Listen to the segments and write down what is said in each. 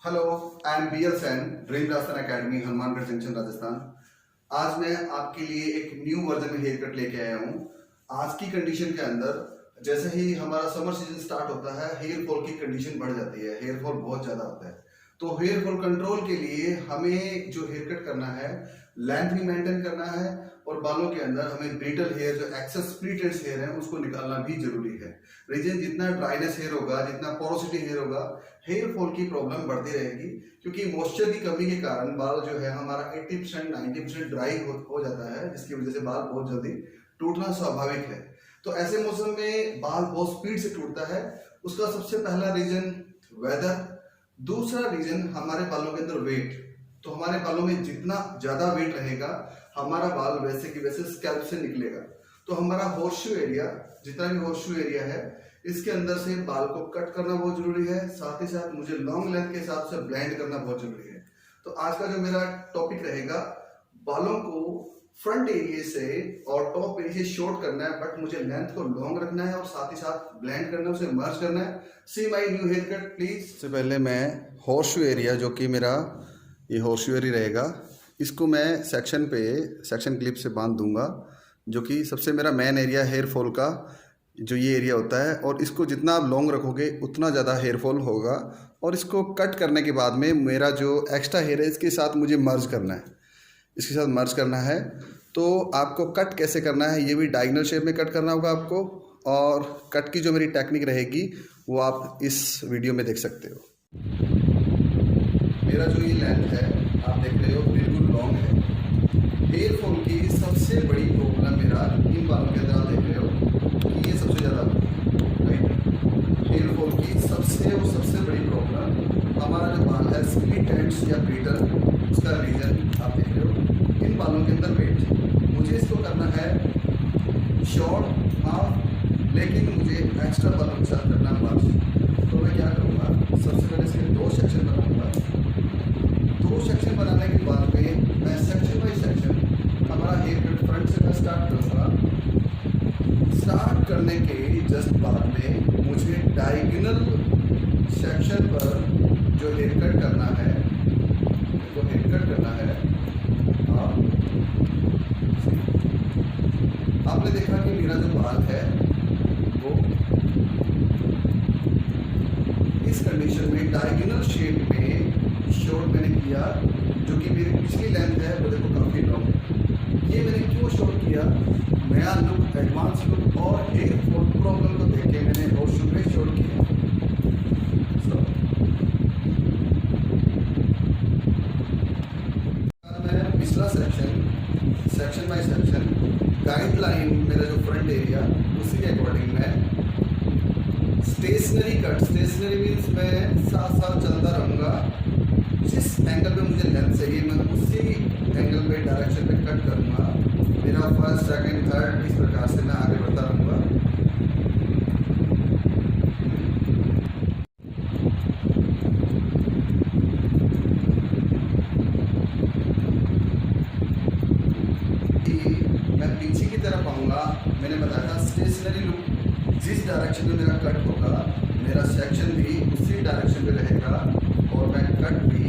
Hello, I am BL Sain, dream Rajasthan academy, Hanumangarh junction, Rajasthan. आज मैं आपके लिए एक न्यू वर्जन में हेयर कट लेके आया हूँ। आज की कंडीशन के अंदर जैसे ही हमारा समर सीजन स्टार्ट होता है, हेयर फॉल की कंडीशन बढ़ जाती है, हेयर फॉल बहुत ज़्यादा होता है। तो हेयर फॉल कंट्रोल के लिए हमें जो हेयर कट करना है, लेंथ भी मेंटेन करना है और बालों के अंदर हमें ब्रिटल हेयर, जो एक्सेस स्प्लिट एंड्स हेयर है, उसको निकालना भी जरूरी है। रीजन जितना ड्राइनेस हेयर होगा, जितना पोरोसिटी हेयर होगा, हेयर फॉल की प्रॉब्लम बढ़ती रहेगी। क्योंकि मॉइस्चर की कमी के कारण बाल जो है हमारा 80% 90% ड्राई हो जाता है, जिसकी वजह से बाल बहुत जल्दी टूटना स्वाभाविक है। तो ऐसे मौसम में बाल बहुत स्पीड से टूटता है। उसका सबसे पहला रीजन वेदर, दूसरा रीजन हमारे बालों के अंदर वेट। तो हमारे बालों में जितना ज्यादा वेट रहेगा, हमारा बाल वैसे की वैसे स्कैल्प से निकलेगा। तो हमारा हॉर्सशू एरिया, जितना भी हॉर्सशू एरिया है, इसके अंदर से बाल को कट करना बहुत जरूरी है। साथ ही साथ मुझे लॉन्ग लेंथ के हिसाब से ब्लेंड करना बहुत जरूरी है। तो आज का जो मेरा टॉपिक रहेगा, बालों को फ्रंट एरिया से और टॉप एरिया से शॉर्ट करना है, बट मुझे लेंथ को लॉन्ग रखना है और साथ ही साथ ब्लेंड करना है, उसे मर्ज करना है। See my new haircut please. सबसे पहले मैं हॉर्सशू एरिया, जो कि मेरा ये हॉर्सशू एरिया रहेगा, इसको मैं सेक्शन क्लिप से बांध दूंगा, जो कि सबसे मेरा मेन एरिया हेयर फॉल का जो ये एरिया होता है। और इसको जितना आप लॉन्ग रखोगे उतना ज़्यादा हेयर फॉल होगा। और इसको कट करने के बाद में मेरा जो एक्स्ट्रा हेयर है, इसके साथ मुझे मर्ज करना है, इसके साथ मर्ज करना है। तो आपको कट कैसे करना है, ये भी डायगोनल शेप में कट करना होगा आपको। और कट की जो मेरी टेक्निक रहेगी वो आप इस वीडियो में देख सकते हो। मेरा जो ये लेंथ है, आप देख रहे हो, बिल्कुल लॉन्ग है। हेयर फॉल की सबसे बड़ी प्रॉब्लम मेरा इन बालों के अंदर, आप देख रहे हो कि ये सबसे ज़्यादा राइट। हेयर फॉल की सबसे बड़ी प्रॉब्लम हमारा जो बाल है, स्प्लिट एंड्स या ब्रिटल, उसका रीजन आप देख रहे हो इन बालों के अंदर वेट। मुझे इसको करना है शॉर्ट हाफ, लेकिन मुझे एक्स्ट्रा बालों के साथ करना मर्ज। तो मैं क्या करूँगा, सबसे पहले इसके दो सेक्शन बनाऊँगा। दो सेक्शन बनाने के बाद में मैं सेक्शन बाई सेक्शन हमारा हेयर कट फ्रंट से मैं स्टार्ट करूँगा। स्टार्ट करने के जस्ट बाद में मुझे डायगोनल सेक्शन पर जो हेयर कट करना है, जो हेयर कट करना है, आपने देखा कि मेरा जो बाल है वो इस कंडीशन में डायगोनल शेप में शॉर्ट मैंने किया, जो कि मेरी पिछली लेंथ है वो देखो काफ़ी लॉन्ग है। ये मैंने क्यों शॉर्ट किया, नया लुक, एडवांस लुक और हेयर फॉल प्रॉब्लम को देख के मैंने हॉर्सशू में शॉर्ट किया। मैं पिछला सेक्शन बाय सेक्शन गाइडलाइन, मेरा जो फ्रंट एरिया, उसी के अकॉर्डिंग मैं स्टेशनरी मीन्स मैं साथ साथ चलता रहूँगा। जिस एंगल पे मुझे लेंथ चाहिए मैं उसी एंगल पे, डायरेक्शन पे कट करूँगा। मेरा फर्स्ट सेकंड थर्ड इस प्रकार से मैं आगे बढ़ता रहूँगा। मैं पीछे की तरफ आऊँगा। मैंने बताया था स्टेशनरी लुक, जिस डायरेक्शन में मेरा कट होगा, मेरा सेक्शन भी उसी डायरेक्शन पे रहेगा और मैं कट भी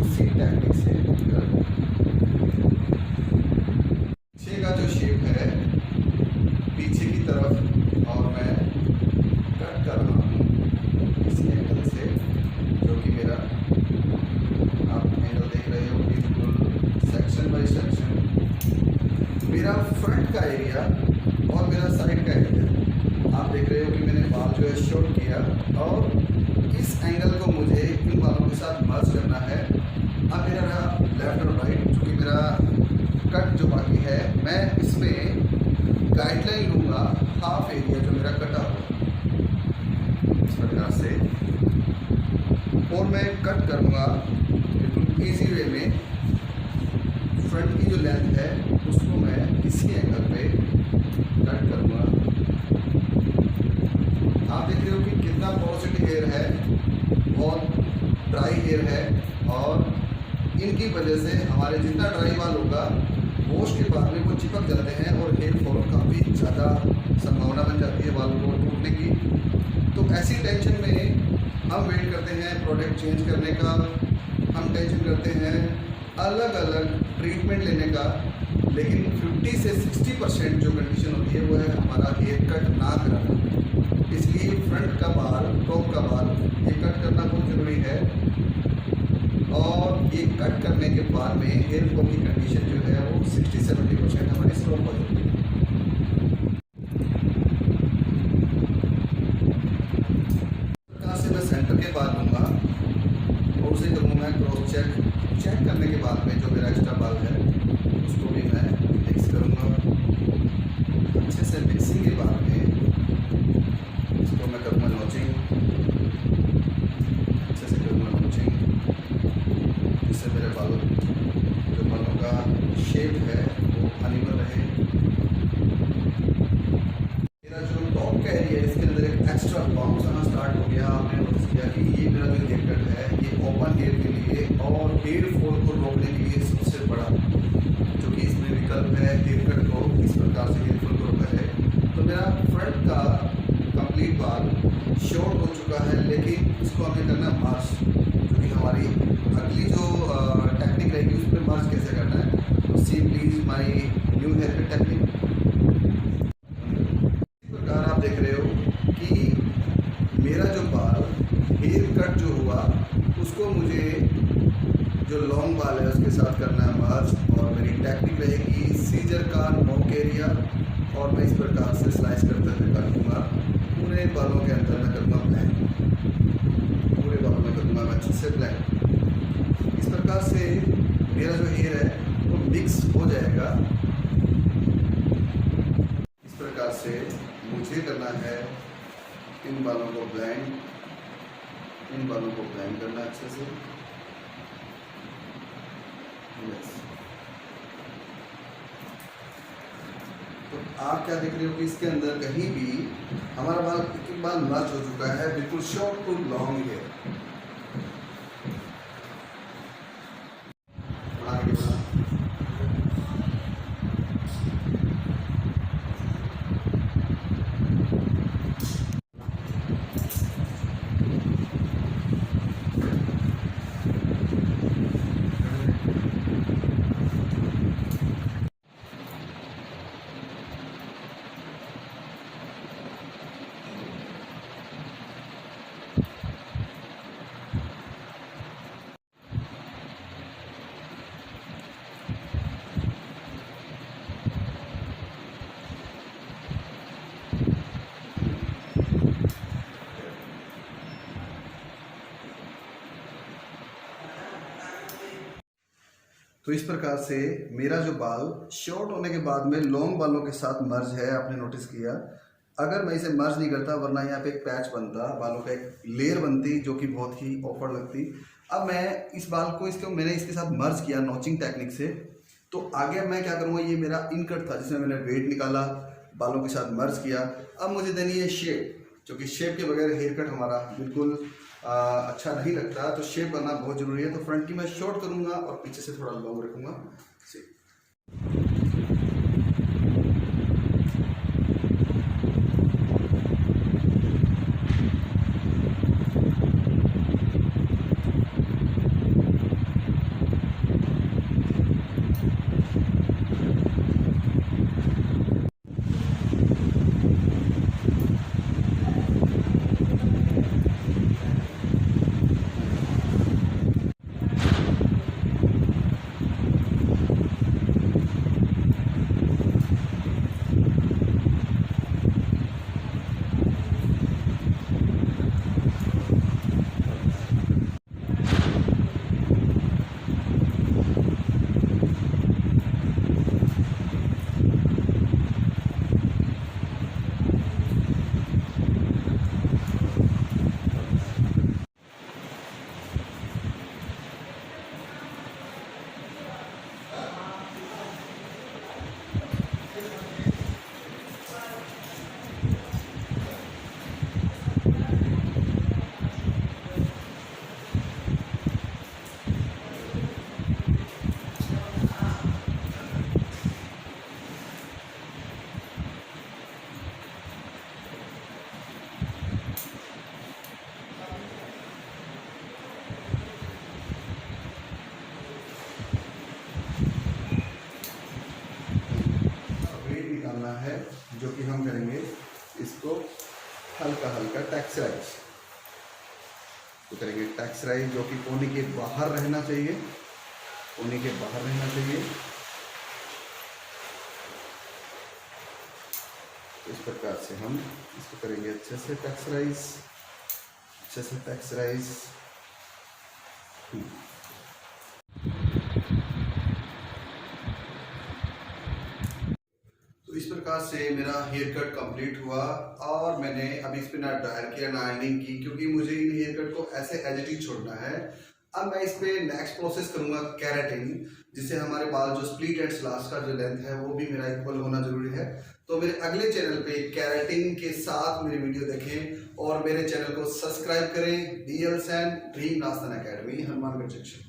उसी टेक्निक से करूँगा। पीछे का जो शेप है, पीछे की तरफ, और मैं कट कर रहा हूँ इसी एंगल से, जो कि मेरा आप एंगल देख रहे हो, बिल्कुल सेक्शन बाय सेक्शन। मेरा फ्रंट का एरिया और मेरा साइड का एरिया, आप देख रहे हो कि मैंने बाल जो है शॉर्ट किया और इस एंगल को मुझे इन बालों के साथ मर्ज करना है। अब मेरा रहा लेफ्ट और राइट, जो कि मेरा कट जो बाकी है, मैं इसमें गाइडलाइन लूँगा हाफ एरिया जो मेरा कटा हुआ इस प्रकार से, और मैं कट करूँगा बिल्कुल ईजी वे में। फ्रंट की जो लेंथ है उसको मैं इसी एंगल पे कट करूँगा। आप देख रहे हो कि कितना पोरोसिटी हेयर है, बहुत ड्राई हेयर है, और इनकी वजह से हमारे जितना ड्राई बाल होगा, वॉश के बाद में वो चिपक जाते हैं और हेयर फॉल काफ़ी ज़्यादा संभावना बन जाती है बालों को टूटने की। तो ऐसी टेंशन में हम वेट करते हैं प्रोडक्ट चेंज करने का, हम टेंशन करते हैं अलग अलग ट्रीटमेंट लेने का, लेकिन 50 से 60% जो कंडीशन होती है वो है हमारा हेयर कट ना कराना। इसलिए फ्रंट का बाल, टॉप का बाल ये कट करना बहुत ज़रूरी है, और ये कट करने के बाद में हेयर फॉल की कंडीशन जो है वो 60-70% हमारी स्टॉप हो जाती है। मैं सेंटर के बाद लूँगा और उसे करूँगा मैं क्रॉस चेक करने के बाद में जो मेरा एक्स्ट्रा बाल है उसको भी मैं मिक्स करूँगा। अच्छे से मिक्सिंग के बाद में इसको मैं करूँगा नॉचिंग, अच्छे से करूँगा नॉचिंग, जिससे मेरे बालों का शेप है वो अनइवन रहे। मेरा जो टॉप का एरिया है इसके अंदर एक एक्स्ट्रा बाउंस आना स्टार्ट हो गया। आपने नोटिस किया कि ये मेरा जो हेयर कट है ये ओपन हेयर के लिए और हेयर फॉल को रोकने के लिए सबसे बड़ा जो कि इसमें विकल्प है हेयर कट को इस प्रकार से हेयर फॉल को रोका है। तो मेरा फ्रंट का कंप्लीट बाल शॉर्ट हो चुका है, लेकिन इसको हमें करना मार्च, जो कि हमारी अगली जो टेक्निक रहेगी उस पर मार्च कैसे करना है। तो see please my new haircut technique. आप देख रहे हो कि मेरा जो बाल हेयर कट जो हुआ उसको मुझे जो लॉन्ग बाल है उसके साथ करना है मार्च, और मेरी टेक्निक रहेगी सीजर का नोक एरिया, और मैं इस प्रकार से स्लाइस करते हुए काटूंगा। पूरे बालों के अंदर मैं करूँगा ब्लैक, पूरे बालों में करूँगा मैं अच्छे से ब्लैक। इस प्रकार से मेरा जो हेयर है वो मिक्स हो जाएगा। इस प्रकार से मुझे करना है इन बालों को ब्लेंड, इन बालों को ब्लेंड करना अच्छे से। यस, तो आप क्या देख रहे हो कि इसके अंदर कहीं भी हमारा बाल एक बाल मर्ज हो चुका है, बिल्कुल शॉर्ट टू लॉन्ग है। तो इस प्रकार से मेरा जो बाल शॉर्ट होने के बाद में लॉन्ग बालों के साथ मर्ज है, आपने नोटिस किया। अगर मैं इसे मर्ज नहीं करता, वरना यहाँ पे एक पैच बनता, बालों का एक लेयर बनती जो कि बहुत ही ऑकवर्ड लगती। अब मैं इस बाल को मैंने इसके साथ मर्ज किया नॉचिंग टेक्निक से। तो आगे मैं क्या करूँगा, ये मेरा इनकट था जिसमें मैंने वेट निकाला, बालों के साथ मर्ज किया। अब मुझे देनी है शेप, जो कि शेप के बगैर हेयर कट हमारा बिल्कुल अच्छा नहीं लगता। तो शेप करना बहुत ज़रूरी है। तो फ्रंट की मैं शॉर्ट करूँगा और पीछे से थोड़ा लॉन्ग रखूँगा। जो कि हम करेंगे इसको हल्का हल्का टेक्सचराइज। तो करेंगे टेक्सचराइज, जो कि कोने के बाहर रहना चाहिए, कोने के बाहर रहना चाहिए। इस प्रकार से हम इसको करेंगे अच्छे से टेक्सचराइज, अच्छे से टेक्सचराइज। तो इस प्रकार से मेरा हेयर कट कंप्लीट हुआ और मैंने अभी इस पे ना ड्रायर किया ना आयरनिंग की, क्योंकि मुझे इन हेयर कट को ऐसे एज इट इज छोड़ना है। अब मैं इस पे नेक्स्ट प्रोसेस करूंगा केराटिन, जिससे हमारे बाल जो स्प्लिट एंड्स लास्ट का जो लेंथ है वो भी मेरा इक्वल होना जरूरी है। तो मेरे अगले चैनल पे केराटिन के साथ मेरी वीडियो देखें और मेरे चैनल को सब्सक्राइब करें। DL Sen dream Rajasthan academy, Hanumangarh junction.